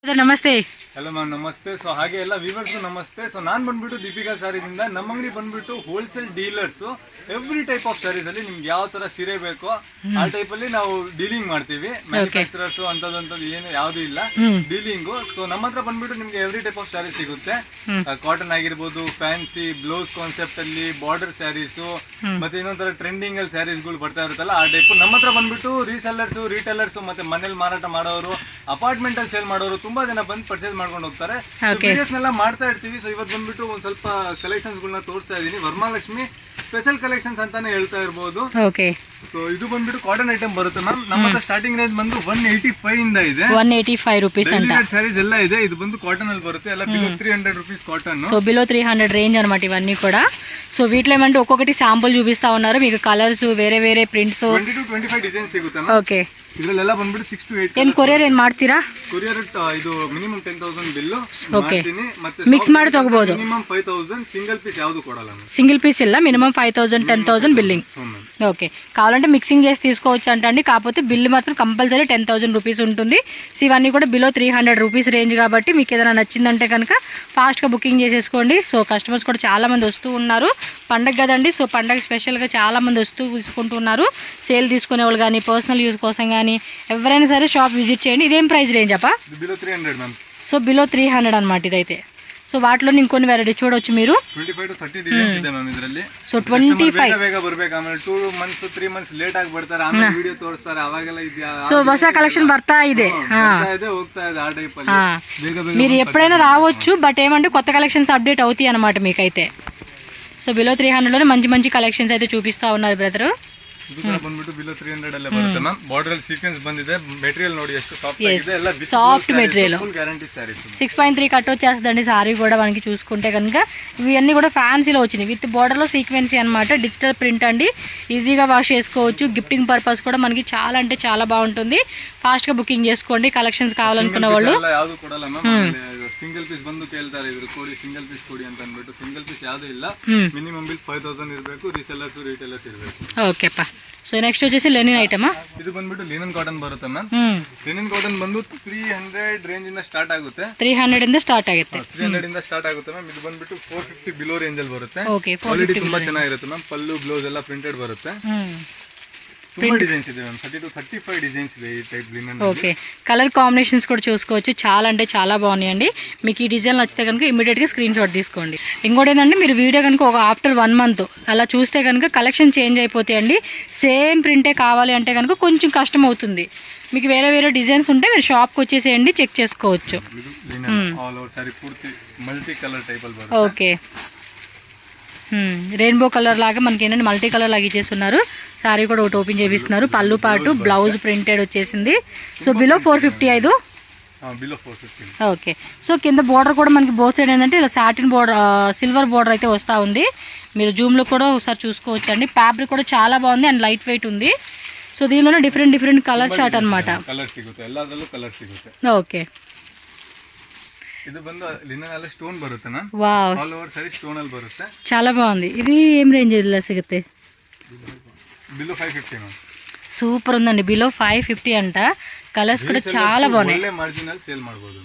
ನಮಸ್ತೆ. Hello ma'am ನಮಸ್ತೆ. So ಹಾಗೆ ಎಲ್ಲ ವ್ಯೂವರ್ಸ್ಗೂ ನಮಸ್ತೆ. ಸೊ ನಾನು ಬಂದ್ಬಿಟ್ಟು ದೀಪಿಕಾ ಸ್ಯಾರೀಸ್ ಇಂದ ನಮ್ಮ ಅಂಗಡಿ ಬಂದ್ಬಿಟ್ಟು wholesale dealers. Every type of sarees ಅಲ್ಲಿ ನಿಮ್ಗೆ ಯಾವ ತರ ಸೀರೆ ಬೇಕೋ ಆ ಟೈಪ್ ಅಲ್ಲಿ ನಾವು ಡೀಲಿಂಗ್ ಮಾಡ್ತೀವಿ. ಮ್ಯಾನುಫ್ಯಾಕ್ಚರರ್ಸ್ ಅಂತದ್ದು ಏನು ಯಾವ್ದು ಇಲ್ಲ, ಡೀಲಿಂಗು. ಸೊ ನಮ್ಮ ಹತ್ರ ಬಂದ್ಬಿಟ್ಟು ನಿಮ್ಗೆ ಎವ್ರಿ ಟೈಪ್ ಆಫ್ ಸ್ಯಾರೀಸ್ ಸಿಗುತ್ತೆ. ಕಾಟನ್ ಆಗಿರ್ಬೋದು, ಫ್ಯಾನ್ಸಿ ಬ್ಲೌಸ್ ಕಾನ್ಸೆಪ್ಟ್ ಅಲ್ಲಿ, ಬಾರ್ಡರ್ ಸ್ಯಾರೀಸ್, ಮತ್ತೆ ಇನ್ನೊಂದ್ ತರ ಟ್ರೆಂಡಿಂಗ್ ಅಲ್ಲಿ ಸ್ಯಾರೀಸ್ ಗಳು ಬರ್ತಾ ಇರುತ್ತಲ್ಲ ಆ ಟೈಪ್. ನಮ್ಮ ಹತ್ರ ಬಂದ್ಬಿಟ್ಟು ರೀಸೆಲ್ಲರ್ಸ್, ರಿಟೇಲರ್ಸ್, ಮತ್ತೆ ಮನೇಲಿ ಮಾರಾಟ ಮಾಡೋರು, ಅಪಾರ್ಟ್ಮೆಂಟ್ ಅಲ್ಲಿ ಸೇಲ್ ಮಾಡೋರು ತುಂಬಾ ಜನ ಬಂದು ಪರ್ಚೇಸ್ ಮಾಡ್ಕೊಂಡು ಹೋಗ್ತಾರೆ. ವಿಡಿಯೋಸ್ ನೆಲ್ಲ ಮಾಡ್ತಾ ಇರ್ತೀವಿ. ಸೊ ಇವತ್ತು ಬಂದ್ಬಿಟ್ಟು ಒಂದ್ ಸ್ವಲ್ಪ ಕಲೆಕ್ಷನ್ಸ್ ಗಳನ್ನ ತೋರಿಸ್ತಾ ಇದೀನಿ. ವರಮಹಾಲಕ್ಷ್ಮಿ ಸ್ಪೆಷಲ್ ಕಲೆಕ್ಷನ್ಸ್ ಅಂತಾನೆ ಹೇಳ್ತಾ ಇರ್ಬೋದು. ಸೊ ಇದು ಬಂದ್ಬಿಟ್ಟು ಕಾಟನ್ ಐಟಮ್ ಬರುತ್ತೆ ಮ್ಯಾಮ್. ನಮ್ಮ ಹತ್ರ ಸ್ಟಾರ್ಟಿಂಗ್ ರೇಂಜ್ ಬಂದು 185 ಇಂದ ಇದೆ. 185 ರೂಪೀಸ್ ಅಂತ ಸ್ಯಾರೀಸ್ ಎಲ್ಲ ಇದೆ. ಇದು ಬಂದು ಕಾಟನ್ ಅಲ್ಲಿ ಬರುತ್ತೆ. ಎಲ್ಲ below 300 rupees cotton. So below 300 range అనమాట ఇవన్నీ కూడా. సో వీటిలో ఏమంటే ఒక్కొక్కటి శాంపుల్ చూపిస్తా ఉన్నారు మీకు. కలర్స్ వేరే వేరే ప్రింట్స్ 20 to 25 డిజైన్స్ ಸಿಗುತ್ತೆ. ఓకే. ಇದರಲ್ಲೆಲ್ಲ ಬಂದ್ಬಿಟ್ಟು 6 to 8. ಏನು ಕೊರಿಯರ್ ಏನು ಮಾಡ್ತೀರಾ? ಕೊರಿಯರ್ ಇದು ಮಿನಿಮಮ್ 10,000 ಬಿಲ್ ಮಾಡ್ತೀನಿ. ಮತ್ತೆ ಮಿಕ್ಸ್ ಮಾಡಿ ತಗೋಬಹುದು. ಮಿನಿಮಮ್ 5,000. సింగిల్ పీస్ ಯಾವುದು కొడాల. సింగిల్ పీస్ ಇಲ್ಲ, మినిమం 5,000 10,000 బిల్లింగ్. ఓకే. కావాలంటే మిక్సింగ్ చేసి తీసుకోవచ్చు అంటండి. కాకపోతే బిల్ మాత్రం కంపల్సరీ 10,000 రూపీస్ ఉంటుంది. సో ఇవన్నీ కూడా బిలో 300 రూపీస్ రేంజ్ కాబట్టి మీకు ఏదైనా నచ్చిందంటే కనుక ఫాస్ట్గా బుకింగ్ చేసేసుకోండి. సో కస్టమర్స్ కూడా చాలా మంది వస్తూ ఉన్నారు. పండగ కదండి. సో పండగ స్పెషల్గా చాలా మంది వస్తూ తీసుకుంటున్నారు. సేల్ తీసుకునే వాళ్ళు కానీ, పర్సనల్ యూజ్ కోసం కానీ ఎవరైనా సరే షాప్ విజిట్ చేయండి. ఇదేం ప్రైస్ రేంజ్ అప్ప? Below 300 ma'am. సో బిలో 300 అనమాట ఇదైతే. సో వాటిలో ఇంకొన్ని వెరైటీ చూడొచ్చు మీరు. 25 to 30 డిజైన్స్ ಇದೆ ಮ್ಯಾಮ್ ಇದರಲ್ಲಿ. సో 25 ಬೇಗ ಬರಬೇಕು. ಆಮೇಲೆ 2 months 3 months ಲೇಟ್ ಆಗಿ ಬರ್ತಾರೆ. ಆಮೇಲೆ ವಿಡಿಯೋ ತೋರಿಸ್ತಾರೆ. ಅವಾಗೆಲ್ಲ ಇದೆಯಾ. సో ಹೊಸ కలెక్షన్ ಬರ್ತಾ ಇದೆ. ಹೋಗ್ತಾ ಇದೆ ఆ టైప్ ಅಲ್ಲಿ. మీరు ఎప్పుడైనా రావచ్చు. బట్ ఏమంటే కొత్త కలెక్షన్స్ అప్డేట్ అవుతాయి అన్నమాట మీకైతే. సో బిలో 300 లోనే మంచి మంచి కలెక్షన్స్ అయితే చూపిస్తా ఉన్నారు బ్రదర్. ಇದು ಬಂದ್ಬಿಟ್ಟು ಬಿಲೋ 300 ಅಲ್ಲೇ ಬರುತ್ತೆ ಮ್ಯಾಮ್. ಬಾರ್ಡರ್ ಅಲ್ಲಿ ಸೀಕ್ವೆನ್ಸ್ ಬಂದಿದೆ. ಮೆಟೀರಿಯಲ್ ನೋಡಿ ಎಷ್ಟು ಸಾಫ್ಟ್ ಆಗಿದೆ. ಎಲ್ಲ soft material. Full guarantee saris. 6.3 cut వచ్చేస్తుందండి సారీ కూడా మనకి చూసుకుంటే కనుక. ఇవన్నీ కూడా ఫ్యాన్సీలో వచ్చినాయి విత్ బార్డర్లో సీక్వెన్సీ అనమాట. డిజిటల్ ప్రింట్ అండి. ఈజీగా వాష్ చేసుకోవచ్చు. గిఫ్టింగ్ పర్పస్ కూడా మనకి చాలా అంటే చాలా బాగుంటుంది. ఫాస్ట్గా బుకింగ్ చేసుకోండి కలెక్షన్స్ కావాలనుకున్న వాళ్ళు. ಯಾವುದು ಕೊಡಲ್ಲ ಮ್ಯಾಮ್. ಸಿಂಗಲ್ ಪೀಸ್ ಬಂದು ಕೇಳ್ತಾರೆ. ಇದ್ರ ಕೊಡಿ, ಸಿಂಗಲ್ ಪೀಸ್ ಕೊಡಿ ಅಂತ ಅಂದ್ಬಿಟ್ಟು. ಸಿಂಗಲ್ ಪೀಸ್ ಯಾವುದು ಇಲ್ಲ. ಮಿನಿಮಮ್ ಬಿಲ್ 5,000 ಇರಬೇಕು. ರೀಸೆಲ್ಲರ್ಸ್ ರಿಟೇಲರ್ಸ್ ಇರಬೇಕು. ఓకే అప్ప. సో నెక్స్ట్ వచ్చేసి లెనిన్ ఐటమా. ಇದು ಬಂದ್ಬಿಟ್ಟು ಲಿನನ್ ಕಾಟನ್ ಬರುತ್ತೆ ಮ್ಯಾಮ್. ಲಿನನ್ ಕಾಟನ್ ಬಂದು 300 ರೇಂಜ್ ಇಂದ ಸ್ಟಾರ್ಟ್ ಆಗುತ್ತೆ. 300 ಇಂದ ಸ್ಟಾರ್ಟ್ ಆಗುತ್ತೆ. 300 ಇಂದ ಸ್ಟಾರ್ಟ್ ಆಗುತ್ತೆ ಮ್ಯಾಮ್. ಇದು ಬಂದ್ಬಿಟ್ಟು 450 ಬಿಲೋ ರೇಂಜ್ ಅಲ್ಲಿ ಬರುತ್ತೆ. ಓಕೆ. ಕ್ವಾಲಿಟಿ ತುಂಬಾ ಚೆನ್ನಾಗಿರುತ್ತೆ ಮ್ಯಾಮ್. ಪಲ್ಲು ಬ್ಲೌಸ್ ಎಲ್ಲ ಪ್ರಿಂಟೆಡ್ ಬರುತ್ತೆ. ತುಂಬಾ డిజైన్స్ ಇದೆ మ్యామ్. 30 to 35 డిజైన్స్ ಇದೆ ఈ టైప్ లినన్. ఓకే. కలర్ కాంబినేషన్స్ కూడా చూసుకోవచ్చు. చాలా అంటే చాలా బాగున్నాయండి. మీకు ఈ డిజైన్ నచ్చితే కనుక ఇమీడియట్గా స్క్రీన్ షాట్ తీసుకోండి. ఇంకోటి ఏంటంటే మీరు వీడియో కనుక ఒక ఆఫ్టర్ 1 month అలా చూస్తే కనుక కలెక్షన్ చేంజ్ అయిపోతాయండి. సేమ్ ప్రింటే కావాలి అంటే కనుక కొంచెం కష్టం అవుతుంది. మీకు వేరే వేరే డిజైన్స్ ఉంటే మీరు షాప్కి వచ్చేసేయండి, చెక్ చేసుకోవచ్చు. ఓకే. రెయిన్బో కలర్ లాగా మనకి ఏంటంటే మల్టీ కలర్ లాగా ఇచ్చేస్తున్నారు. సారీ కూడా ఒకటి ఓపెన్ చేపిస్తున్నారు. పళ్ళు పాటు బ్లౌజ్ ప్రింటెడ్ వచ్చేసింది. So below 450. ఓకే. సో కింద బోర్డర్ కూడా మనకి బోత్ సైడ్ ఏంటంటే ఇలా సాటిన్ బోర్డర్, సిల్వర్ బోర్డర్ అయితే వస్తూ ఉంది. మీరు జూమ్లో కూడా ఒకసారి చూసుకోవచ్చు అండి. ఫ్యాబ్రిక్ కూడా చాలా బాగుంది అండ్ లైట్ వెయిట్ ఉంది. సో దీనిలోనే డిఫరెంట్ డిఫరెంట్ కలర్ చార్ట్ అనమాట. ఓకే. ಇದು ಬಂದು ಲಿನನ್ ಅಲ್ಲಿ ಸ್ಟೋನ್ ಬರುತ್ತೆ ma'am. Wow. All over sari stone ಅಲ್ಲಿ ಬರುತ್ತೆ. చాలా బాగుంది. ఇది ఏం రేంజ్ ఇలా సిಗುತ್ತೆ? Below 550 ma'am. సూపర్ ఉందండి. బిలో 550 అంట. కలర్స్ కూడా చాలా బాగున్నాయి. ಒಳ್ಳೆ ಮಾರ್ಜಿನ್ ಅಲ್ಲಿ ಸೇಲ್ ಮಾಡಬಹುದು.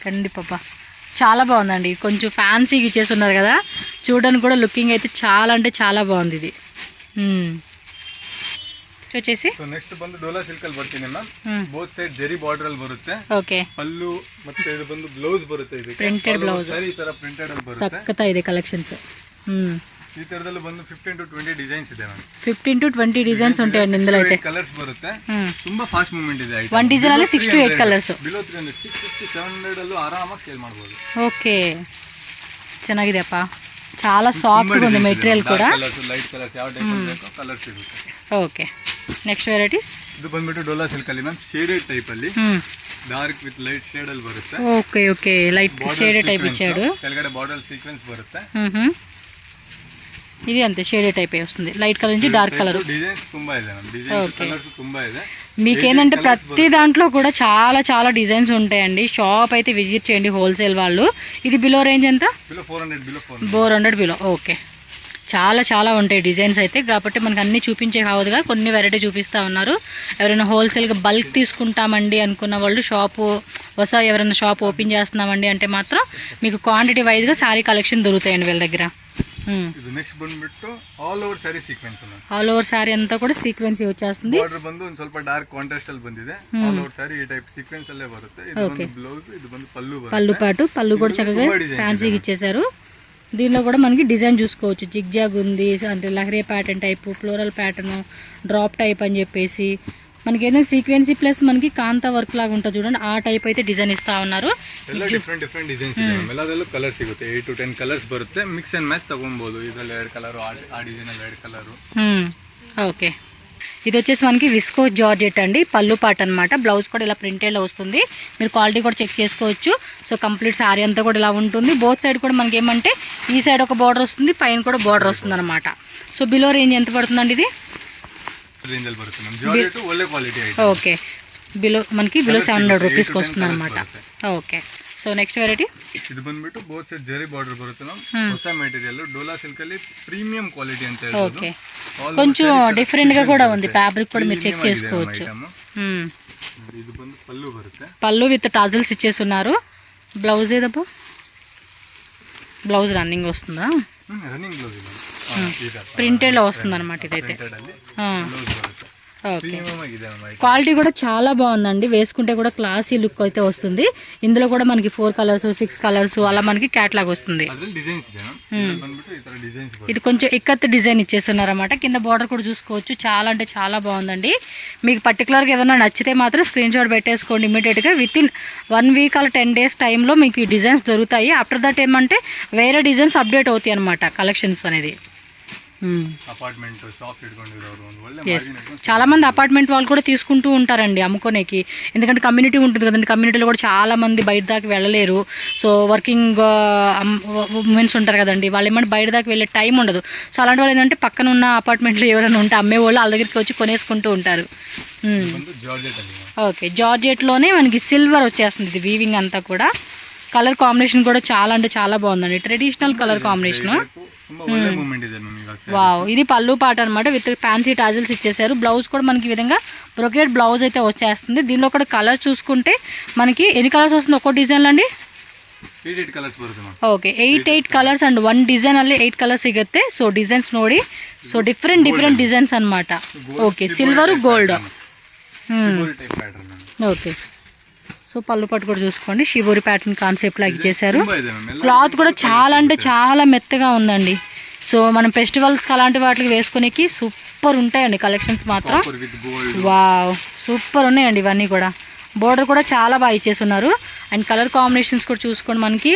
కండిపా చాలా బాగుందండి. కొంచెం ఫ్యాన్సీగా ఇచ్చేస్తున్నారు కదా. చూడడానికి కూడా లుకింగ్ అయితే చాలా అంటే చాలా బాగుంది ఇది. వచ్చేసి సో నెక్స్ట్ ಬಂದು ಡೋಲಾ ಸಿಲ್ಕ್ ಅಲ್ಲಿ ಬರ್ತೀನಿ ಮ್ಯಾಮ್. ಬೋತ್ ಸೈಡ್ ಜರಿ ಬಾರ್ಡರ್ ಅಲ್ಲಿ ಬರುತ್ತೆ. ಓಕೆ. ಪಲ್ಲು ಮತ್ತೆ ಇದು ಬಂದು ಬ್ಲೌಸ್ ಬರುತ್ತೆ. ಇದಕ್ಕೆ ಪ್ರಿಂಟೆಡ್ ಬ್ಲೌಸ್. ಸರಿ ಈ ತರ ಪ್ರಿಂಟೆಡ್ ಅಲ್ಲಿ ಬರುತ್ತೆ. ಸಕ್ಕತ್ತಾ ಇದೆ ಕಲೆಕ್ಷನ್ಸ್. ಈ ತರದಲ್ಲಿ ಬಂದು 15 to 20 ಡಿಸೈನ್ಸ್ ಇದೆ ಮ್ಯಾಮ್. 15 to 20 ಡಿಸೈನ್ಸ್ ఉంటాయండి ఇందులో అయితే. కలర్స్ బರುತ್ತೆ. ತುಂಬಾ ಫಾಸ್ಟ್ ಮೂವ್ಮೆಂಟ್ ಇದೆ. వన్ డిజైన్ ಅಲ್ಲಿ 6 to 8 ಕಲರ್ಸ್. ಬಿಲೋ 300 650 700 ಅಲ್ಲೂ ಆರಾಮಾಗಿ ಸೇಲ್ ಮಾಡಬಹುದು. ಓಕೆ. ಚೆನ್ನಾಗಿದೆ ಅಪ್ಪ. చాలా సాఫ్ట్గా ఉంది మెటీరియల్ కూడా. లైట్ కలర్స్ ಯಾವ ಟೈಪ್ ಬೇಕೋ ಕಲರ್ಸ್ ಇರುತ್ತೆ. ఓకే. నెక్స్ట్ వెరైటీస్ ಇದು ಬಂದ್ಬಿಟ್ಟು ಡೋಲಾ ಸಿಲ್ಕ್ ಅಲ್ಲಿ ಮ್ಯಾಮ್. ಶೇಡೆಡ್ ಟೈಪ್ ಅಲ್ಲಿ ಡಾರ್ಕ್ ವಿತ್ ಲೈಟ್ ಶೇಡ್ ಅಲ್ಲಿ ಬರುತ್ತೆ. Okay. Okay. Light shaded type ఇచ్చాడు. ಕೆಳಗಡೆ ಬಾರ್ಡರ್ ಸೀಕ್ವೆನ್ಸ್ ಬರುತ್ತೆ. ఇది అంతే షేడెడ్ టైప్ వస్తుంది. లైట్ కలర్ నుంచి డార్క్ కలర్. డిజైన్స్ ತುಂಬಾ ಇದೆ ಮ್ಯಾಮ್. డిజైన్స్ కలర్స్ ತುಂಬಾ ಇದೆ. మీకేంటంటే ప్రతి దాంట్లో కూడా చాలా చాలా డిజైన్స్ ఉంటాయండి. షాప్ అయితే విజిట్ చేయండి హోల్సేల్ వాళ్ళు. ఇది బిలో రేంజ్ ఎంత? బిలో 400. 400 బిలో. ఓకే. చాలా చాలా ఉంటాయి డిజైన్స్ అయితే. కాబట్టి మనకు అన్నీ చూపించే కావదుగా కొన్ని వెరైటీ చూపిస్తూ ఉన్నారు. ఎవరైనా హోల్సేల్గా బల్క్ తీసుకుంటామండి అనుకున్న వాళ్ళు షాపు ఎవరైనా షాప్ ఓపెన్ చేస్తున్నామండి అంటే మాత్రం మీకు క్వాంటిటీ వైజ్గా శారీ కలెక్షన్ దొరుకుతాయండి వీళ్ళ దగ్గర. ಇದು ನೆಕ್ಸ್ಟ್ ಬಂದ್ಬಿಟ್ಟು all over sari sequence all over sari ಅಂతా ಕೂಡ ಸೀಕ್ವೆನ್ಸಿ వచ్చేస్తుంది. ಬಾರ್ಡರ್ ಬಂದು ಒಂದು ಸ್ವಲ್ಪ ಡಾರ್ಕ್ ಕಾಂಟ್ರಾಸ್ಟ್ ಅಲ್ಲಿ ಬಂದಿದೆ. ಆಲ್ ಓವರ್ ಸ್ಯಾರಿ ಈ ಟೈಪ್ ಸೀಕ್ವೆನ್ಸ್ ಅಲ್ಲೇ ಬರುತ್ತೆ. ಇದು ಬಂದು ಬ್ಲೌಸ್, ఇది ಬಂದು పల్లు బರುತ್ತೆ. పల్లు పాటు పల్లు కూడా చక్కగా ఫ్యాన్సీగా ఇచ్చేసారు. దీనిలో కూడా మనకి డిజైన్ చూసుకోవచ్చు. జిగ్జాగ్ ఉంది, అంటే లహరీ pattern type, floral pattern, drop type అని చెప్పేసి మనకి ఏదైనా సీక్వెన్సీ ప్లస్ మనకి కాంతా వర్క్ లాగా ఉంటుంది చూడండి, ఆ టైప్ అయితే డిజైన్ ఇస్తా ఉన్నారు. ಎಲ್ಲ ಡಿಫ್ರೆಂಟ್ ಡಿಸೈನ್ಸ್ ಇದೆ. ಎಲ್ಲದರಲ್ಲೂ ಕಲರ್ ಸಿಗುತ್ತೆ. 8 to 10 ಕಲರ್ಸ್ ಬರುತ್ತೆ. ಮಿಕ್ಸ್ ಅಂಡ್ ಮ್ಯಾಚ್ ತಗೊಬಹುದು. ಇದರಲ್ಲಿ 2 ಕಲರ್, ಆ ಡಿಸೈನ್ ಅಲ್ಲಿ 2 ಕಲರ್. ఓకే, ఇది వచ్చేసి మనకి విస్కో జార్జెట్ అండి, పళ్ళు పాట అనమాట. బ్లౌజ్ కూడా ఇలా ప్రింటెడ్లో వస్తుంది. మీరు క్వాలిటీ కూడా చెక్ చేసుకోవచ్చు. సో కంప్లీట్ శారీ అంతా కూడా ఇలా ఉంటుంది. బోత్ సైడ్ కూడా మనకి ఏమంటే ఈ సైడ్ ఒక బార్డర్ వస్తుంది, పైన కూడా బార్డర్ వస్తుంది అనమాట. సో బిలో రేంజ్ ఎంత పడుతుందండి ఇది? రేంజ్ ಅಲ್ಲಿ ಬರುತ್ತೆ ನಮ್ಮ ಜಾರ್ಜೆಟ್ ಒಳ್ಳೆ ಕ್ವಾಲಿಟಿ ಐಟಮ್. ఓకే, మనకి బిలో 700 రూపీస్కి వస్తుంది అనమాట. ఓకే, సో నెక్స్ట్ వెరైటీ ಇದು ಬಂದ್ಬಿಟ್ಟು ಬೋತ್ ಸೈಡ್ ಜರಿ ಬಾರ್ಡರ್ ಬರುತ್ತೆ ನಮ್ ಹೊಸ ಮೆಟೀರಿಯಲ್ ಡೋಲಾ ಸಿಲ್ಕ್ ಅಲ್ಲಿ ಪ್ರೀಮಿಯಂ ಕ್ವಾಲಿಟಿ ಅಂತ ಹೇಳ್ಬೋದು. ఓకే, కొంచెం డిఫరెంట్ గా కూడా ఉంది. ఫ్యాబ్రిక్ కూడా మీరు చెక్ చేసుకోవచ్చు. ಇದು ಬಂದು ಪಲ್ಲು ಬರುತ್ತೆ. పళ్ళు విత్ టాజల్స్ ఇచ్చేసి ఉన్నారు. బ్లౌజ్ ఏదబ్బా? బ్లౌజ్ రన్నింగ్ వస్తుందా? రన్నింగ్ బ్లౌజ్ ప్రింటెడ్ లో వస్తుంది అనమాట ఇదైతే. ಬರುತ್ತೆ. ఓకే, క్వాలిటీ కూడా చాలా బాగుందండి. వేసుకుంటే కూడా క్లాసీ లుక్ అయితే వస్తుంది. ఇందులో కూడా మనకి 4 కలర్స్ 6 కలర్స్ అలా మనకి క్యాట్లాగ్ వస్తుంది. ఇది కొంచెం ఇక్కత్ డిజైన్ ఇచ్చేస్తున్నారన్నమాట. కింద బార్డర్ కూడా చూసుకోవచ్చు. చాలా అంటే చాలా బాగుందండి. మీకు పర్టికులర్గా ఏమైనా నచ్చితే మాత్రం స్క్రీన్ షాట్ పెట్టేసుకోండి. ఇమీడియట్గా విత్ ఇన్ 1 వీక్ అలా 10 డేస్ టైంలో మీకు ఈ డిజైన్స్ దొరుకుతాయి. ఆఫ్టర్ దట్ ఏమంటే వేరే డిజైన్స్ అప్డేట్ అవుతాయి అనమాట కలెక్షన్స్ అనేది. చాలా మంది అపార్ట్మెంట్ వాళ్ళు కూడా తీసుకుంటూ ఉంటారండి అమ్ముకోనేకి. ఎందుకంటే కమ్యూనిటీ ఉంటుంది కదండి, కమ్యూనిటీలో కూడా చాలా మంది బయట దాకా వెళ్ళలేరు. సో వర్కింగ్ ఉమెన్స్ ఉంటారు కదండి, వాళ్ళు ఏమంటే బయట దాకా వెళ్ళే టైం ఉండదు. సో అలాంటి వాళ్ళు ఏంటంటే పక్కన ఉన్న అపార్ట్మెంట్లో ఎవరైనా ఉంటే అమ్మే వాళ్ళు వాళ్ళ దగ్గరికి వచ్చి కొనేసుకుంటూ ఉంటారు. ఓకే, జార్జెట్లోనే మనకి సిల్వర్ వచ్చేస్తుంది. ఇది వీవింగ్ అంతా కూడా. కలర్ కాంబినేషన్ కూడా చాలా అంటే చాలా బాగుందండి. Traditional colour combination. వావ్, ఇది పళ్ళు పాట అనమాట. విత్ ఫ్యాన్సీ టాజిల్స్ ఇచ్చేసారు. బ్లౌజ్ కూడా మనకి ఈ విధంగా బ్రొకేట్ బ్లౌజ్ అయితే వచ్చేస్తుంది. దీనిలో కూడా కలర్ చూసుకుంటే మనకి ఎన్ని కలర్స్ వస్తుంది ఒక్కో డిజైన్ అండి? 8 ಕಲರ್ಸ್ ಬರುತ್ತೆ. ಓಕೆ, 8 ಕಲರ್ಸ್ ಅಂಡ್ 1 ಡಿಸೈನ್ ಅಲ್ಲಿ 8 ಕಲರ್ಸ್ ಸಿಗುತ್ತೆ. ಸೊ ಡಿಸೈನ್ಸ್ ನೋಡಿ, ಸೊ ಡಿಫ್ರೆಂಟ್ ಡಿಸೈನ್ಸ್ ಅನ್మాట. Okay, silver gold. Okay, so pallu పట్టు కూడా చూసుకోండి. షిబోరి ప్యాటర్న్ కాన్సెప్ట్ లాగా ఇచ్చేసారు. క్లాత్ కూడా చాలా అంటే చాలా మెత్తగా ఉందండి. సో మనం ఫెస్టివల్స్కి అలాంటి వాటికి వేసుకునేకి సూపర్ ఉంటాయండి కలెక్షన్స్ మాత్రం. వావ్, సూపర్ ఉన్నాయండి ఇవన్నీ కూడా. బోర్డర్ కూడా చాలా బాగా ఇచ్చేస్తున్నారు. అండ్ కలర్ కాంబినేషన్స్ కూడా చూసుకోండి. మనకి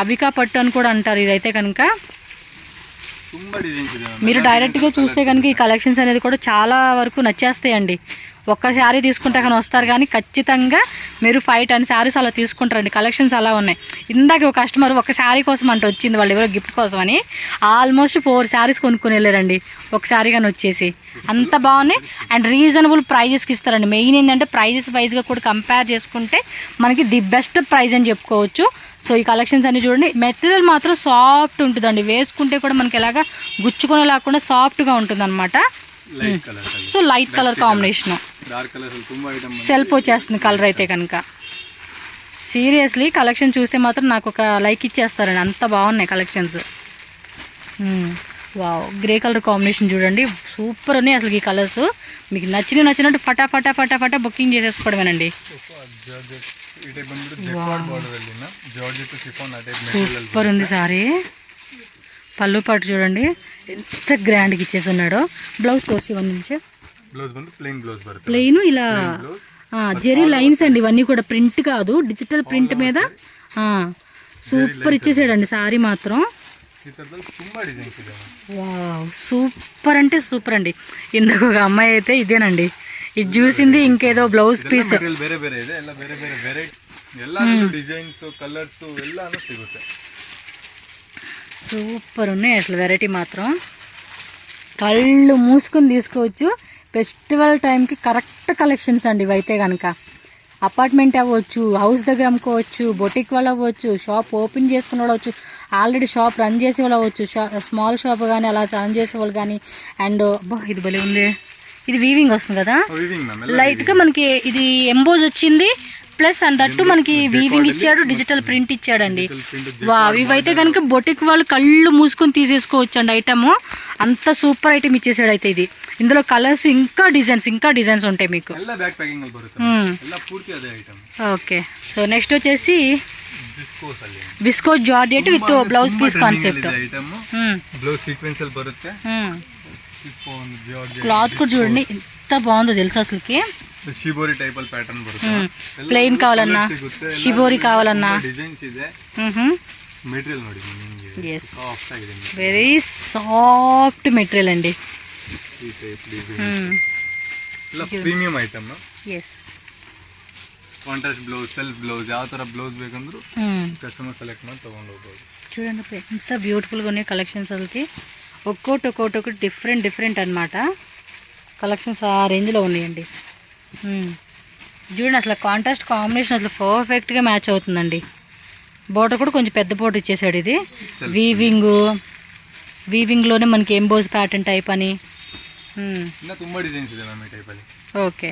అవికా పట్టు అని కూడా అంటారు ఇదైతే కనుక. మీరు డైరెక్ట్గా చూస్తే కనుక ఈ కలెక్షన్స్ అనేది కూడా చాలా వరకు నచ్చేస్తాయండి. ఒక్క శారీ తీసుకుంటే కానీ వస్తారు, కానీ ఖచ్చితంగా మీరు 5-10 శారీస్ అలా తీసుకుంటారండి. కలెక్షన్స్ అలా ఉన్నాయి. ఇందాక ఒక కస్టమర్ ఒక శారీ కోసం అంటే వచ్చింది, వాళ్ళు ఎవరో గిఫ్ట్ కోసం అని ఆల్మోస్ట్ 4 శారీస్ కొనుక్కొని వెళ్ళారండి ఒక శారీ కానీ వచ్చేసి. అంత బాగున్నాయి అండ్ రీజనబుల్ ప్రైజెస్కి ఇస్తారండి. మెయిన్ ఏంటంటే ప్రైజెస్ వైజ్గా కూడా కంపేర్ చేసుకుంటే మనకి ది బెస్ట్ ప్రైజ్ అని చెప్పుకోవచ్చు. సో ఈ కలెక్షన్స్ అన్ని చూడండి. మెటీరియల్ మాత్రం సాఫ్ట్ ఉంటుందండి. వేసుకుంటే కూడా మనకి ఎలాగా గుచ్చుకునే లేకుండా సాఫ్ట్గా ఉంటుంది అనమాట. So light colour combination, self వచ్చేస్తుంది కలర్ అయితే కనుక. సీరియస్లీ కలెక్షన్ చూస్తే మాత్రం నాకు ఒక లైక్ ఇచ్చేస్తారండి, అంత బాగున్నాయి collections. Wow, grey colour combination చూడండి, సూపర్ ఉన్నాయి అసలు ఈ కలర్స్. మీకు నచ్చినట్టు ఫటాఫటా బుకింగ్ చేసేసుకోవడమేనండి. సూపర్ ఉంది సారీ. పళ్ళు పాటు చూడండి ఎంత గ్రాండ్గా ఇచ్చేసి ఉన్నాడో. బ్లౌజ్ తోసి 1 నుంచి ప్లెయిన్ ఇలా జెరీ లైన్స్ అండి. ఇవన్నీ కూడా ప్రింట్ కాదు, డిజిటల్ ప్రింట్ మీద సూపర్ ఇచ్చేసాడండి సారీ మాత్రం. వావ్, సూపర్ అంటే సూపర్ అండి. ఇందుకు ఒక అమ్మాయి అయితే ఇదేనండి ఇది చూసింది, ఇంకేదో బ్లౌజ్ పీస్. సూపర్ ఉన్నాయి అసలు వెరైటీ మాత్రం. కళ్ళు మూసుకొని తీసుకోవచ్చు. ఫెస్టివల్ టైంకి కరెక్ట్ కలెక్షన్స్ అండి ఇవైతే కనుక. అపార్ట్మెంట్ అవ్వచ్చు, హౌస్ దగ్గర అమ్ముకోవచ్చు, బొటిక్ వాళ్ళు అవ్వచ్చు, షాప్ ఓపెన్ చేసుకుని అవ్వచ్చు, ఆల్రెడీ షాప్ రన్ చేసే వాళ్ళు అవ్వచ్చు, స్మాల్ షాప్ కానీ అలా రన్ చేసే వాళ్ళు కానీ. అండ్ ఇది భలే ఉంది. ఇది వీవింగ్ వస్తుంది కదా లైట్గా మనకి. ఇది ఎంబోజ్ వచ్చింది, ప్లస్ అండ్ దట్టు మనకి వీవింగ్ ఇచ్చాడు, డిజిటల్ ప్రింట్ ఇచ్చాడండి. ఇవైతే కనుక బొటిక్ వాళ్ళు కళ్ళు మూసుకొని తీసేసుకోవచ్చు అండి ఐటమ్. అంత సూపర్ ఐటమ్ ఇచ్చేసాడు అయితే ఇది. ఇందులో కలర్స్ ఇంకా డిజైన్స్ ఉంటాయి మీకు. ఓకే, సో నెక్స్ట్ వచ్చేసి viscose georgette with blouse piece concept. Blouse sequential బರುತ್ತೆ. క్లాత్ కూడా చూడండి ఎంత బాగుందో తెలుసా అసలుకి. ಶಿಬೋರಿ ಟೈಪ್ ಅಲ್ಲಿ ಪ್ಯಾಟರ್ನ್ ಬರುತ್ತೆ. ಪ್ಲೇನ್ ಕಾವಾಲన్నా, ಶಿಬೋರಿ ಕಾವಾಲన్నా. ಡಿಸೈನ್ಸ್ ಇದೆ. మెటీరియల్ ನೋಡಿ ನಿಮಗೆ ಸಾಫ್ಟ್ ಆಗಿದೆ, వెరీ సాఫ్ట్ మెటీరియల్ అండి. ಈ ಟೈಪ್ ಡಿಸೈನ್ ಎಲ್ಲ premium item. Yes, contrast blouse, self blouse, ಯಾವ ತರ ಬ್ಲೌಸ್ ಬೇಕಂದ್ರು ಕಸ್ಟಮರ್ ಸೆಲೆಕ್ಟ್ ಮಾಡಿ ತಗೊಂಡು ಹೋಗ್ಬೋದು. చూడండి ఎంత బ్యూటిఫుల్గా ఉన్నాయి కలెక్షన్స్. అసలుకి ఒక్కొక్కటి డిఫరెంట్ అన్నమాట. కలెక్షన్స్ ఆ రేంజ్లో ఉన్నాయండి. చూడండి అసలు కాంట్రాస్ట్ కాంబినేషన్ అసలు పర్ఫెక్ట్గా మ్యాచ్ అవుతుందండి. బోర్డర్ కూడా కొంచెం పెద్ద బోర్డర్ ఇచ్చేసాడు. ఇది వీవింగ్లోనే మనకి ఎంబోస్ ప్యాటర్న్ టైప్ అని. ತುಂಬಾ ಡಿಸೈನ್ಸ್ ಇದೆ ಮ್ಯಾಮ್ ಈ ಟೈಪ್ ಅಲ್ಲಿ. ಓಕೆ,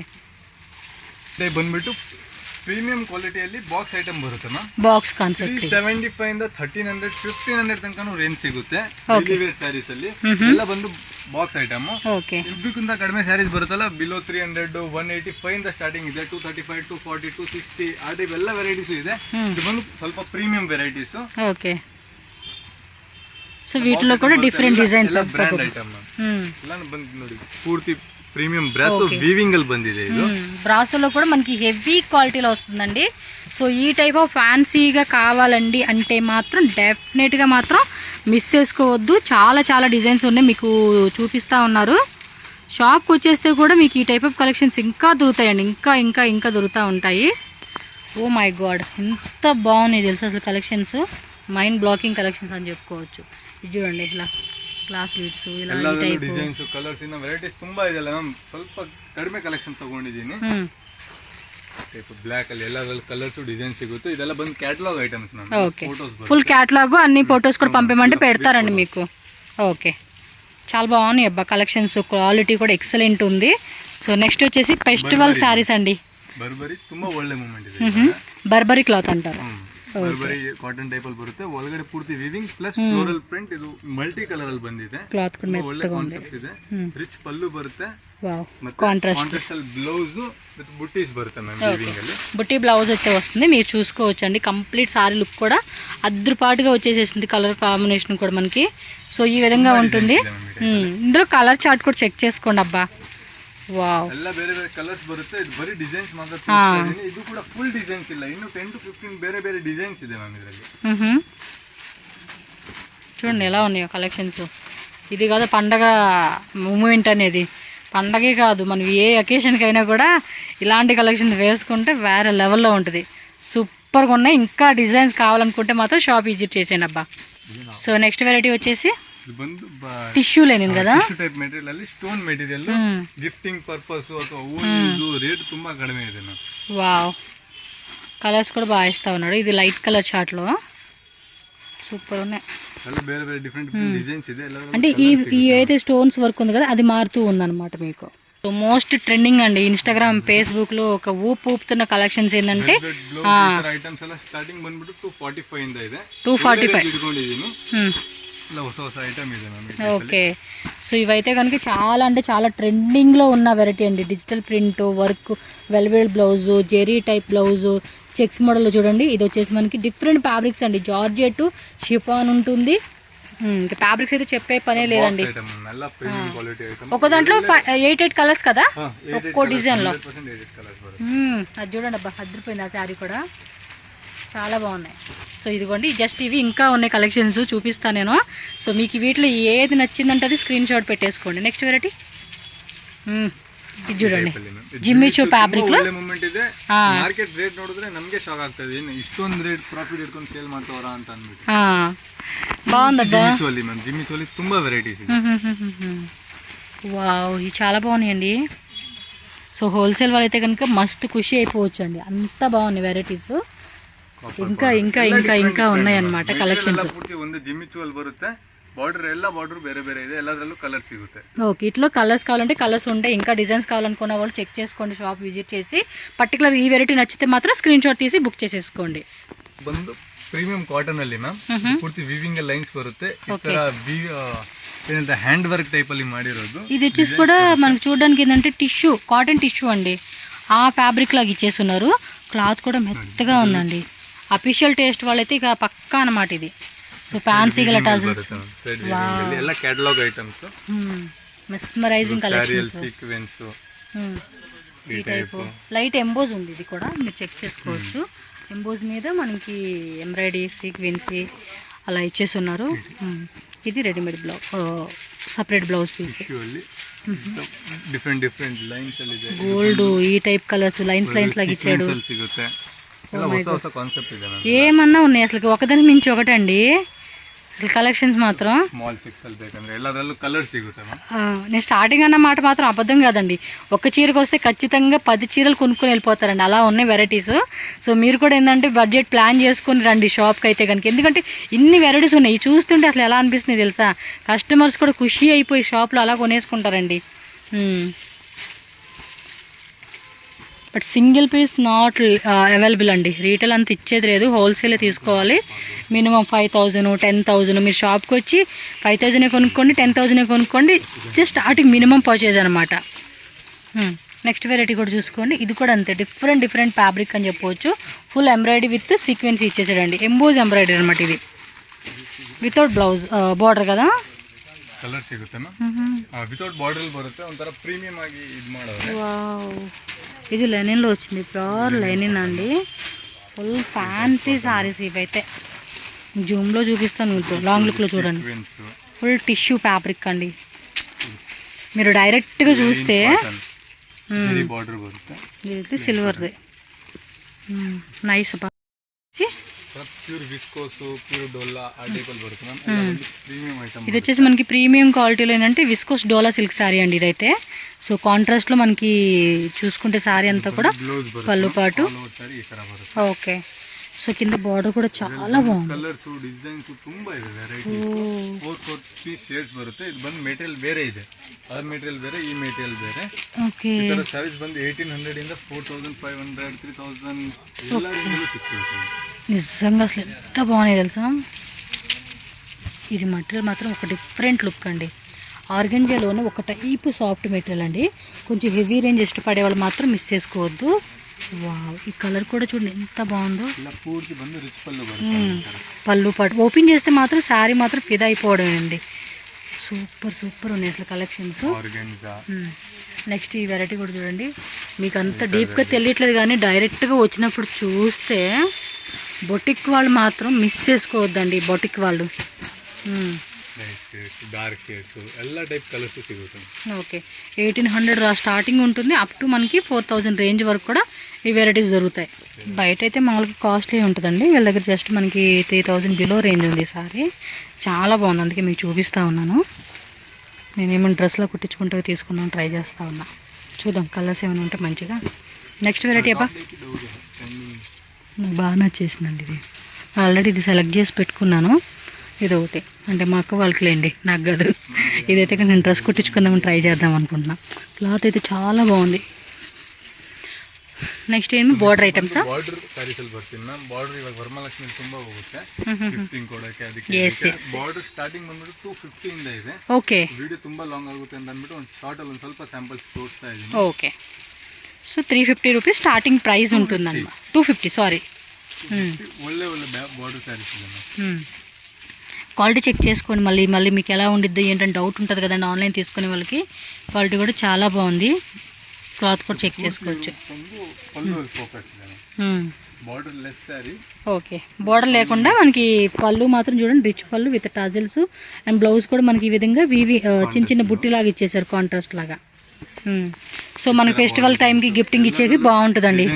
ಟೈಪ್ ಬಂದ್ಬಿಟ್ಟು ಪ್ರೀಮಿಯಂ ಕ್ವಾಲಿಟಿಯಲ್ಲಿ ಬಾಕ್ಸ್ ಐಟಮ್ ಬರುತ್ತೆ ಮ್ಯಾಮ್. ಬಾಕ್ಸ್ ಕಾನ್ಸೆಪ್ಟ್ 375 ಇಂದ 1300 1500 ತನಕನೂ ರೇಂಜ್ ಸಿಗುತ್ತೆ. ಡೈಲಿ ವೇರ್ ಸ್ಯಾರೀಸ್ ಅಲ್ಲಿ ಎಲ್ಲ ಬಂದು ಬಾಕ್ಸ್ ಐಟಮ್. ಓಕೆ, ಇದಕ್ಕಿಂತ ಕಡಿಮೆ ಸ್ಯಾರೀಸ್ ಬರುತ್ತಲ್ಲ, ಬಿಲೋ 300 185 ಇಂದ ಸ್ಟಾರ್ಟಿಂಗ್ ಇದೆ. 235 240 260 ಆ ಟೈಪ್ ಎಲ್ಲ ವೆರೈಟೀಸ್ ಇದೆ. ಇದು ಬಂದು ಸ್ವಲ್ಪ ಪ್ರೀಮಿಯಂ ವೆರೈಟೀಸ್. ಓಕೆ, ಸೊ వీటిలో కూడా డిఫరెంట్ డిజైన్స్ ಬ್ರಾಂಡ್ ಐಟಮ್ ಎಲ್ಲ ಬಂದು ನೋಡಿ ಪೂರ್ತಿ ప్రీమియం బ్రాసో వీవింగ్ ಅಲ್ಲಿ ಬಂದಿದೆ. ఇది బ్రాసోలో కూడా మనకి హెవీ క్వాలిటీలో వస్తుందండి. సో ఈ టైప్ ఆఫ్ ఫ్యాన్సీగా కావాలండి అంటే మాత్రం డెఫినెట్గా మాత్రం మిస్ చేసుకోవద్దు. చాలా డిజైన్స్ ఉన్నాయి, మీకు చూపిస్తూ ఉన్నారు. షాప్కి వచ్చేస్తే కూడా మీకు ఈ టైప్ ఆఫ్ కలెక్షన్స్ ఇంకా దొరుకుతాయండి. ఇంకా దొరుకుతూ ఉంటాయి. ఓ మై గాడ్, ఎంత బాగున్నాయి తెలుసు అసలు కలెక్షన్స్. మైండ్ బ్లాకింగ్ కలెక్షన్స్ అని చెప్పుకోవచ్చు. ఇది చూడండి ఇట్లా ಕ್ಲಾಸ್ ಬೀಡ್ಸ್ ಎಲ್ಲ ಡಿಸೈನ್ಸ್ ಕಲರ್ಸ್ ಇನ್ನ ವೆರೈಟೀಸ್ ತುಂಬಾ ಇದೆಲ್ಲ ಮ್ಯಾಮ್. ಸ್ವಲ್ಪ ಕಡಿಮೆ ಕಲೆಕ್ಷನ್ ತಗೊಂಡಿದ್ದೀನಿ. ಟೈಪ್ ಬ್ಲಾಕ್ ಅಲ್ಲಿ ಎಲ್ಲ ಕಲರ್ಸ್ ಡಿಸೈನ್ಸ್ ಸಿಗುತ್ತೆ. ಇದೆಲ್ಲ ಬಂದು catalogue items ma'am. Photos full catalogue అన్ని ఫొటోస్ కూడా పంపమంటే పెడతారండి మీకు. ఓకే, చాలా బాగున్నాయి అబ్బా కలెక్షన్స్. క్వాలిటీ కూడా ఎక్సలెంట్ ఉంది. సో నెక్స్ట్ వచ్చేసి ఫెస్టివల్ శారీస్ అండి. ಬರ್ಬರಿ ತುಂಬಾ ಒಳ್ಳೆ ಮೂಮೆಂಟ್ ಇದೆ. ಬರ್ಬರಿ ಕ್లాత్ అంటారు. ಬರ್ಬರಿ ಕಾಟನ್ ಟೈಪ್ ಅಲ್ಲಿ ಬರುತ್ತೆ. ಒಳಗಡೆ ಪೂರ್ತಿ ವಿವಿಂಗ್ ಪ್ಲಸ್ ಫ್ಲೋರಲ್ ಪ್ರಿಂಟ್. ಇದು ಮಲ್ಟಿ ಕಲರ್ ಅಲ್ಲಿ ಬಂದಿದೆ. ಕ್ಲಾತ್ ಕೂಡ ಒಳ್ಳೆ ಕಾನ್ಸೆಪ್ಟ್ ಇದೆ. ರಿಚ್ ಪಲ್ಲು ಬರುತ್ತೆ. వావ్, ಮತ್ತೆ కాంట్రాస్ట్ బ్లౌజ్ విత్ బుట్టీస్ బರುತ್ತೆ మ్యామ్. వీవింగ్ ಅಲ್ಲಿ బుట్టి బ్లౌజ్ అయితే వస్తుంది, మీరు చూసుకోవచ్చండి. కంప్లీట్ సారీ లుక్ కూడా అద్రుపాటుగా వచ్చేసేసింది. కలర్ కాంబినేషన్ కూడా మనకి సో ఈ విధంగా ఉంటుంది. ఇందులో కలర్ చార్ట్ కూడా చెక్ చేసుకోండి అబ్బా. వావ్, ಎಲ್ಲ ಬೇರೆ ಕಲರ್ಸ್ ಬರುತ್ತೆ. ಇದು ಬರೀ ಡಿಸೈನ್ಸ್ ಮಾತ್ರ ತೋರಿಸ್ತಾ ಇದೀನಿ. ಇದು ಕೂಡ ಫುಲ್ ಡಿಸೈನ್ಸ್ ಇಲ್ಲ, ಇನ್ನು 10 to 15 ಬೇರೆ ಡಿಸೈನ್ಸ್ ಇದೆ ಮ್ಯಾಮ್ ಇದರಲ್ಲಿ. చూడండి ఎలా ఉన్నాయో కలెక్షన్స్. ఇది కాదు పండగ మూమెంట్ అనేది. పండగే కాదు, మనం ఏ అకేషన్కి అయినా కూడా ఇలాంటి కలెక్షన్స్ వేసుకుంటే వేరే లెవెల్లో ఉంటుంది. సూపర్గా ఉన్నాయి. ఇంకా డిజైన్స్ కావాలనుకుంటే మాత్రం షాప్ విజిట్ చేసేయండి అబ్బా. సో నెక్స్ట్ వెరైటీ వచ్చేసి ಟಿಶ್ಯೂ ಲೇನಿನ್ కదా, ಟಿಶ್ಯೂ ಟೈಪ್ ಮೆಟೀರಿಯಲ್ ಅಲ್ಲಿ ಸ್ಟೋನ್ ಮೆಟೀರಿಯಲ್ ಗಿಫ್ಟಿಂಗ್ ಪರ್ಪಸ್ ಅಥವಾ ಓನ್ ಯೂಸ್ ರೇಟ್ ತುಂಬಾ ಕಡಿಮೆ ಇದೆ. వావ్, కలర్స్ కూడా బాగా ఇస్తా ఉన్నాడు. ఇది లైట్ కలర్ చార్ట్ లో సూపర్ ఉన్నాయి. ಎಲ್ಲ ಬೇರೆ డిఫరెంట్ డిజైన్స్ ಇದೆ. అంటే ఈ ఏదైతే స్టోన్స్ వర్క్ ఉంది కదా అది మారుతూ ఉందన్నమాట మీకు. సో మోస్ట్ ట్రెండింగ్ అండి ఇన్స్టాగ్రామ్ ఫేస్బుక్ లో ఒక ఊపుతున్న కలెక్షన్స్ ఏంటంటే ఐటమ్స్ ಎಲ್ಲ ಸ್ಟಾರ್ಟಿಂಗ್ ಬಂದ್ಬಿಟ್ಟು 245 ಇಂದ ಇದೆ. 245 ಇಟ್ಕೊಂಡಿದ್ದೀನಿ. ಹೊಸ ఐటమ్ ಇದೆ ಮ್ಯಾಮ್. ఓకే, సో ఇవైతే కనుక చాలా ట్రెండింగ్లో ఉన్న వెరైటీ అండి. Digital print work, velvet blouse, zari type blouse, checks మోడల్లో చూడండి. ఇది వచ్చేసి మనకి డిఫరెంట్ ఫ్యాబ్రిక్స్ అండి. జార్జెట్, షిఫాన్ ఉంటుంది. ఇంకా ఫ్యాబ్రిక్స్ అయితే చెప్పే పనే లేదండి. ఒక దాంట్లో 8 కలర్స్ కదా ఒక్కో డిజైన్లో. అది చూడండి అబ్బా, అదిరిపోయింది ఆ శారీ కూడా. చాలా బాగున్నాయి. సో ఇదిగోండి జస్ట్ ఇవి ఇంకా ఉన్నాయి కలెక్షన్స్ చూపిస్తాను నేను. సో మీకు వీటిలో ఏది నచ్చిందంటే అది స్క్రీన్ షాట్ పెట్టేసుకోండి. నెక్స్ట్ వెరైటీ ఇది చూడండి, జిమ్మిచూ ఫ్యాబ్రిక్ లో ಮಾರ್ಕೆಟ್ ರೇಟ್ ನೋಡಿದ್ರೆ ನಮಗೆ ಶಾಕ್ ಆಗ್ತದೆ. ಏನು ಇಷ್ಟೊಂದು ರೇಟ್ ಪ್ರಾಫಿಟ್ ಇಟ್ಕೊಂಡು ಸೇಲ್ ಮಾಡ್ತಾವರಾ ಅಂತ ಅಂದ್ಬಿಟ್ಟು. బాగుందబ్బా. జిమ్మిచోలి ತುಂಬಾ వెరైటీస్ ಇದೆ. వావ్, ఇవి చాలా బాగున్నాయండి. సో హోల్సేల్ వాళ్ళైతే కనుక మస్తు ఖుషి అయిపోవచ్చు అండి, అంత బాగున్నాయి వెరైటీస్. ఇంకా ఉన్నాయి అన్నమాట కలెక్షన్స్. ಒಂದು ಜಿಮ್ಮಿಚುವಲ್ ಬರುತ್ತೆ. ಬಾರ್ಡರ್ ಎಲ್ಲ ಬಾರ್ಡರ್ ಬೇರೆ ಬೇರೆ ಇದೆ, ಎಲ್ಲದರಲ್ಲೂ ಕಲರ್ ಸಿಗುತ್ತೆ. ఓకే, ఇట్లో కలర్స్ కావాలంటే కలర్స్ ఉంటాయి, ఇంకా డిజైన్స్ కావాలనుకున్న వాళ్ళు చెక్ చేసుకోండి, షాప్ విజిట్ చేసి పర్టికులర్ ఈ వెరైటీ నచ్చితే మాత్రం స్క్రీన్ షాట్ తీసి బుక్ చేసేసుకోండి. ಬಂದು ಪ್ರೀಮಿಯಂ ಕಾಟನ್ ಅಲ್ಲಿ ಮ್ಯಾಮ್ ಪೂರ್ತಿ ವಿವಿಂಗ್ ಲೈನ್ಸ್ ಬರುತ್ತೆ, ಈ ತರ ಏನಂತ హ్యాండ్ వర్క్ టైప్ ಅಲ್ಲಿ ಮಾಡಿರೋದು. ఇది వచ్చేసి కూడా మనకు చూడడానికి ఏంటంటే టిష్యూ, కాటన్ టిష్యూ అండి, ఆ ఫ్యాబ్రిక్ లాగా ఇచ్చేసి ఉన్నారు. క్లాత్ కూడా మెత్తగా ఉందండి. అఫీషియల్ టేస్ట్ వాళ్ళైతే ఇక పక్కా అన్నమాట ఇది. సో ఫ్యాన్సీ గల టజల్స్, ಎಲ್ಲ catalogue items, mesmerising collections, sequence ఈ టైపు లైట్ ఎంబోజ్ ఉంది. ఇది కూడా మీరు చెక్ చేసుకోవచ్చు. ఎంబోజ్ మీద మనకి ఎంబ్రాయిడరీ సీక్వెన్సీ అలా ఇచ్చేసి ఉన్నారు. ఇది readymade blouse, separate blouse piece. Different different lines ಅಲ್ಲಿ ಇದೆ. గోల్డ్ ఈ టైప్ కలర్స్ లైన్స్ లాగా ఇచ్చాడు. సిಗುತ್ತೆ. ಎಲ್ಲ ಹೊಸ ಹೊಸ కాన్సెప్ట్ ಇದೆ మ్యామ్. ఏమన్నా ఉన్నాయి అసలు, ఒకదాని మించి ఒకటండి అసలు కలెక్షన్స్ మాత్రం. స్మాల్ ఎక్సెల్ ಬೇಕಂದ್ರೆ ಎಲ್ಲದರಲ್ಲೂ కలర్ సిಗುತ್ತೆ మ్యామ్. నేను స్టార్టింగ్ అన్న మాట మాత్రం అబద్ధం కాదండి. ఒక చీరకు వస్తే ఖచ్చితంగా 10 చీరలు కొనుక్కొని వెళ్ళిపోతారండి, అలా ఉన్నాయి వెరైటీస్. సో మీరు కూడా ఏంటంటే బడ్జెట్ ప్లాన్ చేసుకొని రండి షాప్కి అయితే కనుక, ఎందుకంటే ఇన్ని వెరైటీస్ ఉన్నాయి. చూస్తుంటే అసలు ఎలా అనిపిస్తుంది తెలుసా, కస్టమర్స్ కూడా ఖుషి అయిపోయి షాప్లో అలా కొనేసుకుంటారండి. But single piece not available అండి, రీటైల్ అంత ఇచ్చేది లేదు, హోల్సేలే తీసుకోవాలి. మినిమం 5,000 10,000 మీరు షాప్కి వచ్చి 5,000 కొనుక్కోండి, 10,000 కొనుక్కోండి, జస్ట్ స్టార్టింగ్ మినిమం పర్చేజ్ అనమాట. నెక్స్ట్ వెరైటీ కూడా చూసుకోండి, ఇది కూడా అంతే డిఫరెంట్ డిఫరెంట్ ఫ్యాబ్రిక్ అని చెప్పవచ్చు. ఫుల్ ఎంబ్రాయిడరీ విత్ సీక్వెన్స్ ఇచ్చేసాడండి, ఎంబోజ్ ఎంబ్రాయిడరీ అనమాట. ఇది వితౌట్ బ్లౌజ్ బార్డర్ కదా, ಕಲರ್ ಸಿಗುತ್ತೆ ಮ್ಯಾಮ್. ವಿತೌಟ್ ಬಾರ್ಡರ್ ಬರುತ್ತೆ, ಒಂಥರ ಪ್ರೀಮಿಯಂ ಆಗಿ ಇದು ಮಾಡೋದು. వావ్, ఇది లెనిన్లో వచ్చింది, ప్యూర్ లెనిన్ అండి. ఫుల్ ఫ్యాన్సీ సారీస్ ఇవైతే. జూమ్లో చూపిస్తాను, లాంగ్ లుక్లో చూడండి. ఫుల్ టిష్యూ ఫ్యాబ్రిక్ అండి. మీరు డైరెక్ట్గా చూస్తే బార్డర్ బರುತ್ತೆ, ఇది సిల్వర్ది నైస్. ప్యూర్ విస్కోస్, ప్యూర్ డోలా ఆ టైప్ లో బರುತ್ತೆ మ్యామ్. Premium item. ఇది వచ్చేసి మనకి ప్రీమియం క్వాలిటీలో ఏంటంటే విస్కోస్ డోలా సిల్క్ శారీ అండి ఇదైతే. సో కాంట్రాస్ట్లో మనకి చూసుకుంటే శారీ అంతా కూడా పళ్ళు పాటు. ఓకే, సో కింద బార్డర్ కూడా చాలా బాగుంది. కలర్స్ డిజైన్స్ ತುಂಬಾ ಇದೆ, ವೆರೈಟೀಸ್ 4 ಪೀಸ್ ಶೇಡ್ಸ್ ಬರುತ್ತೆ. ಇದು ಬಂದು ಮೆಟೀರಿಯಲ್ ಬೇರೆ ಇದೆ, ಆ ಮೆಟೀರಿಯಲ್ ಬೇರೆ, ಈ ಮೆಟೀರಿಯಲ್ ಬೇರೆ. ಓಕೆ, ಈ ತರ ಸಾರೀಸ್ ಬಂದು 1800 ಇಂದ 4500 3000 ಎಲ್ಲ ರೇಂಜಲ್ಲೂ ಸಿಗ್ತದೆ. నిజంగా అసలు ఎంత బాగున్నాయి తెలుసా. ఇది మెటీరియల్ మాత్రం ఒక డిఫరెంట్ లుక్ అండి. ఆర్గంజాలోనే ఒక టైప్ సాఫ్ట్ మెటీరియల్ అండి. కొంచెం హెవీ రేంజ్ ఇష్టపడే వాళ్ళు మాత్రం మిస్ చేసుకోవద్దు. వావ్, ఈ కలర్ కూడా చూడండి ఎంత బాగుందో. పళ్ళు పాటు ఓపెన్ చేస్తే మాత్రం శారీ మాత్రం ఫిదా అయిపోవడం అండి. సూపర్ సూపర్ ఉన్నాయి అసలు కలెక్షన్స్. నెక్స్ట్ ఈ వెరైటీ కూడా చూడండి, మీకు అంత డీప్గా తెలియట్లేదు కానీ డైరెక్ట్గా వచ్చినప్పుడు చూస్తే బొటిక్ వాళ్ళు మాత్రం మిస్ చేసుకోవద్దండి. బొటిక్ వాళ్ళు డార్క్ షేడ్స్ ಎಲ್ಲ టైప్ కలర్స్ సిగుతాయి. ఓకే, 1800 స్టార్టింగ్ ఉంటుంది, అప్ టు మనకి 4000 రేంజ్ వరకు కూడా ఈ వెరైటీస్ దొరుకుతాయి. బయట అయితే మామూలుగా కాస్ట్లీ ఉంటుందండి, వీళ్ళ దగ్గర జస్ట్ మనకి 3000 బిలో రేంజ్ ఉంది సారీ. చాలా బాగుంది, అందుకే మీకు చూపిస్తూ ఉన్నాను. నేనేమైనా డ్రెస్లో కుట్టించుకుంటే తీసుకుందాం ట్రై చేస్తూ ఉన్నా. చూద్దాం కలర్స్ ఏమైనా ఉంటే మంచిగా. నెక్స్ట్ వెరైటీ అబ్బా నాకు బాగా నచ్చేసిందండి. ఇది ఆల్రెడీ ఇది సెలెక్ట్ చేసి పెట్టుకున్నాను. ఇది ఒకటి అంటే మా అక్క వాళ్ళకి లేండి, నాకు కాదు. ఇదైతే నేను డ్రెస్ కుట్టించుకుందామని ట్రై చేద్దాం అనుకుంటున్నా. క్లాత్ అయితే చాలా బాగుంది. ನೆಕ್ಸ್ಟ್ ಏನು ಬಾರ್ಡರ್ ಐಟಮ್ಸ್ ಬಾರ್ಡರ್ ಸ್ಯಾರೀಸ್ ಅಲ್ಲಿ ಬರ್ತೀನಿ ಮ್ಯಾಮ್. ಬಾರ್ಡರ್ ಇವಾಗ ವರಮಹಾಲಕ್ಷ್ಮಿ ತುಂಬಾ ಹೋಗುತ್ತೆ ಗಿಫ್ಟಿಂಗ್ ಕೊಡಕ್ಕೆ. ಅದಕ್ಕೆ ಬಾರ್ಡರ್ ಸ್ಟಾರ್ಟಿಂಗ್ ಬಂದ್ಬಿಟ್ಟು 250 ಇಂದ ಇದೆ. ಓಕೆ, ವಿಡಿಯೋ ತುಂಬಾ ಲಾಂಗ್ ಆಗುತ್ತೆ ಅಂತ ಅಂದ್ಬಿಟ್ಟು ಒಂದು ಶಾರ್ಟ್ ಅಲ್ಲಿ ಒಂದು ಸ್ವಲ್ಪ ಸ್ಯಾಂಪಲ್ಸ್ ತೋರಿಸ್ತಾ ಇದ್ದೀನಿ. Okay, so 350 rupees starting price ఉంటుందన్నమాట. 250 సారీ. ఒళ్ళే ఒళ్ళే బార్డర్ శారీస్ ಇದೆ. క్వాలిటీ చెక్ చేసుకోండి. మళ్ళీ మీకు ఎలా ఉండిద్ది ఏంటంటే డౌట్ ఉంటుంది కదండి ఆన్లైన్ తీసుకునే వాళ్ళకి. క్వాలిటీ కూడా చాలా బాగుంది. క్లాత్ కూడా చెక్ చేసుకోవచ్చు. ఓకే, బార్డర్ లేకుండా మనకి పళ్ళు మాత్రం చూడండి రిచ్ పళ్ళు విత్ టాజిల్స్ అండ్ బ్లౌజ్ కూడా మనకి ఈ విధంగా చిన్న చిన్న బుట్టిలాగా ఇచ్చేసారు కాంట్రాస్ట్ లాగా. సో మన ఫెస్టివల్ టైంకి గిఫ్టింగ్ ఇచ్చేకి బాగుంటుందండి.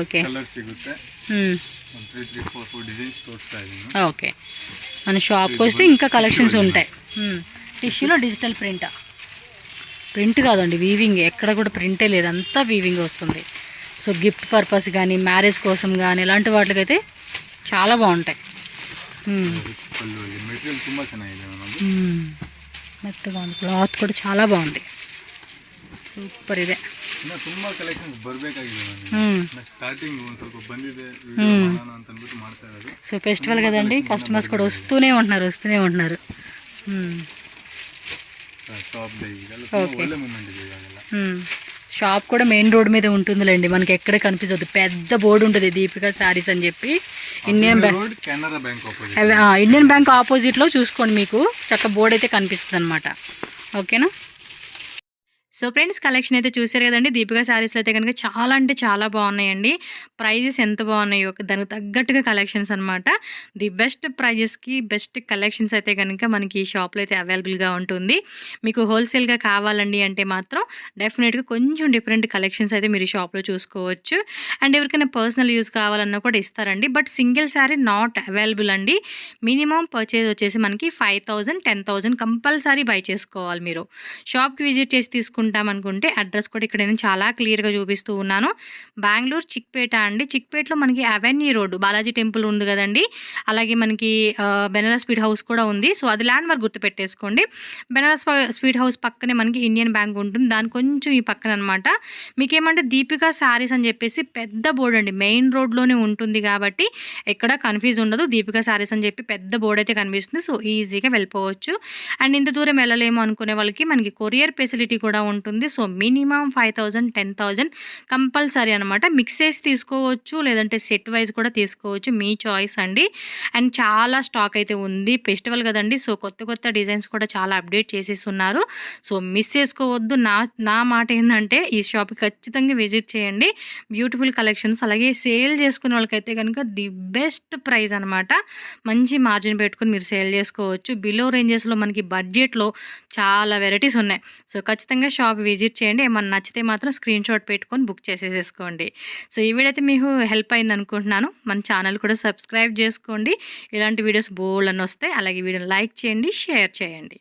ఓకే ఓకే, మన షాప్కి వస్తే ఇంకా కలెక్షన్స్ ఉంటాయి. టిష్యూలో డిజిటల్ ప్రింట్ కాదండి, వీవింగ్. ఎక్కడ కూడా ప్రింటే లేదు, అంతా వీవింగ్ వస్తుంది. సో గిఫ్ట్ పర్పస్ కానీ మ్యారేజ్ కోసం కానీ ఇలాంటి వాటికైతే చాలా బాగుంటాయి. ರಿಚ್ ಪಲ್ಲು ಅಲ್ಲಿ ಮೆಟೀರಿಯಲ್ ತುಂಬ ಚೆನ್ನಾಗಿದೆ ನಮ್ಮದು. మెత్తగా ఉంది, క్లాత్ కూడా చాలా బాగుంది, సూపర్ ಇದೆ. ಇನ್ನು ತುಂಬಾ ಕಲೆಕ್ಷನ್ಸ್ ಬರಬೇಕಾಗಿದೆ ನನಗೆ. ಸ್ಟಾರ್ಟಿಂಗ್ ಒಂದು ಸ್ವಲ್ಪ ಬಂದಿದೆ ವಿಡಿಯೋ ಮಾಡೋಣ ಅಂತ ಅಂದ್ಬಿಟ್ಟು ಮಾಡ್ತಾ ಇರೋದು. సో ఫెస్టివల్ కదండి, కస్టమర్స్ కూడా వస్తూనే ఉంటున్నారు. ಟಾಪ್ ಡೇ ಇದೆಲ್ಲ ತುಂಬಾ ಒಳ್ಳೆ ಮೂಮೆಂಟ್ ಇದೆ ಇವಾಗೆಲ್ಲ. షాప్ కూడా మెయిన్ రోడ్ మీద ఉంటుందిలేండి, మనకి ఎక్కడ కనిపించదు. పెద్ద బోర్డు ఉంటుంది దీపికా శారీస్ అని చెప్పి. Indian bank, Canara bank opposite, Indian bank ఆపోజిట్లో చూసుకోండి, మీకు చక్క బోర్డు అయితే కనిపిస్తుంది అనమాట. ఓకేనా. సో ఫ్రెండ్స్, కలెక్షన్ అయితే చూసారు కదండి. దీపికా శారీస్లో అయితే కనుక చాలా అంటే చాలా బాగున్నాయండి. ప్రైజెస్ ఎంత బాగున్నాయో దానికి తగ్గట్టుగా కలెక్షన్స్ అనమాట. ది బెస్ట్ ప్రైజెస్కి బెస్ట్ కలెక్షన్స్ అయితే కనుక మనకి ఈ షాప్లో అయితే అవైలబుల్గా ఉంటుంది. మీకు హోల్సేల్గా కావాలండి అంటే మాత్రం డెఫినెట్గా కొంచెం డిఫరెంట్ కలెక్షన్స్ అయితే మీరు ఈ షాప్లో చూసుకోవచ్చు. అండ్ ఎవరికైనా పర్సనల్ యూజ్ కావాలన్నా కూడా ఇస్తారండి. But single sari not available అండి. మినిమం పర్చేజ్ వచ్చేసి మనకి 5,000 10,000 కంపల్సరీ బై చేసుకోవాలి. మీరు షాప్కి విజిట్ చేసి తీసుకుంటాం అనుకుంటే అడ్రస్ కూడా ఇక్కడ నేను చాలా క్లియర్గా చూపిస్తూ ఉన్నాను. బెంగళూరు చిక్పేట అండి. చిక్పేటలో మనకి అవెన్యూ రోడ్డు బాలాజీ టెంపుల్ ఉంది కదండి, అలాగే మనకి బెనారస్ స్వీట్ హౌస్ కూడా ఉంది. సో అది ల్యాండ్ మార్క్ గుర్తు పెట్టేసుకోండి. బెనారస్ స్వీట్ హౌస్ పక్కనే మనకి ఇండియన్ బ్యాంక్ ఉంటుంది, దాని కొంచెం ఈ పక్కన అనమాట. మీకేమంటే దీపికా శారీస్ అని చెప్పేసి పెద్ద బోర్డు అండి, మెయిన్ రోడ్లోనే ఉంటుంది కాబట్టి ఎక్కడ కన్ఫ్యూజ్ ఉండదు. దీపికా శారీస్ అని చెప్పి పెద్ద బోర్డు అయితే కనిపిస్తుంది. సో ఈజీగా వెళ్ళిపోవచ్చు. అండ్ ఇంత దూరం వెళ్ళలేము అనుకునే వాళ్ళకి మనకి కొరియర్ ఫెసిలిటీ కూడా ఉంటుంది. సో మినిమం 5,000 10,000 కంపల్సరీ అనమాట. మిక్సేసి తీసుకోవచ్చు, లేదంటే సెట్ వైజ్ కూడా తీసుకోవచ్చు, మీ చాయిస్ అండి. అండ్ చాలా స్టాక్ అయితే ఉంది, ఫెస్టివల్ కదండి. సో కొత్త డిజైన్స్ కూడా చాలా అప్డేట్ చేసేస్తున్నారు. సో మిస్ చేసుకోవద్దు. నా మాట ఏంటంటే ఈ షాప్కి ఖచ్చితంగా విజిట్ చేయండి. బ్యూటిఫుల్ కలెక్షన్స్, అలాగే సేల్ చేసుకునే వాళ్ళకైతే కనుక ది బెస్ట్ ప్రైస్ అనమాట. మంచి మార్జిన్ పెట్టుకుని మీరు సేల్ చేసుకోవచ్చు. బిలో రేంజెస్లో మనకి బడ్జెట్లో చాలా వెరైటీస్ ఉన్నాయి. సో ఖచ్చితంగా షాప్ విజిట్ చేయండి. ఏమన్నా నచ్చితే మాత్రం స్క్రీన్ షాట్ పెట్టుకొని బుక్ చేసేసుకోండి. సో ఈ వీడియో అయితే మీకు హెల్ప్ అయింది అనుకుంటున్నాను. మన ఛానల్ కూడా సబ్స్క్రైబ్ చేసుకోండి. ఇలాంటి వీడియోస్ బోల్డ్ అని వస్తాయి. అలాగే వీడియోని లైక్ చేయండి, షేర్ చేయండి.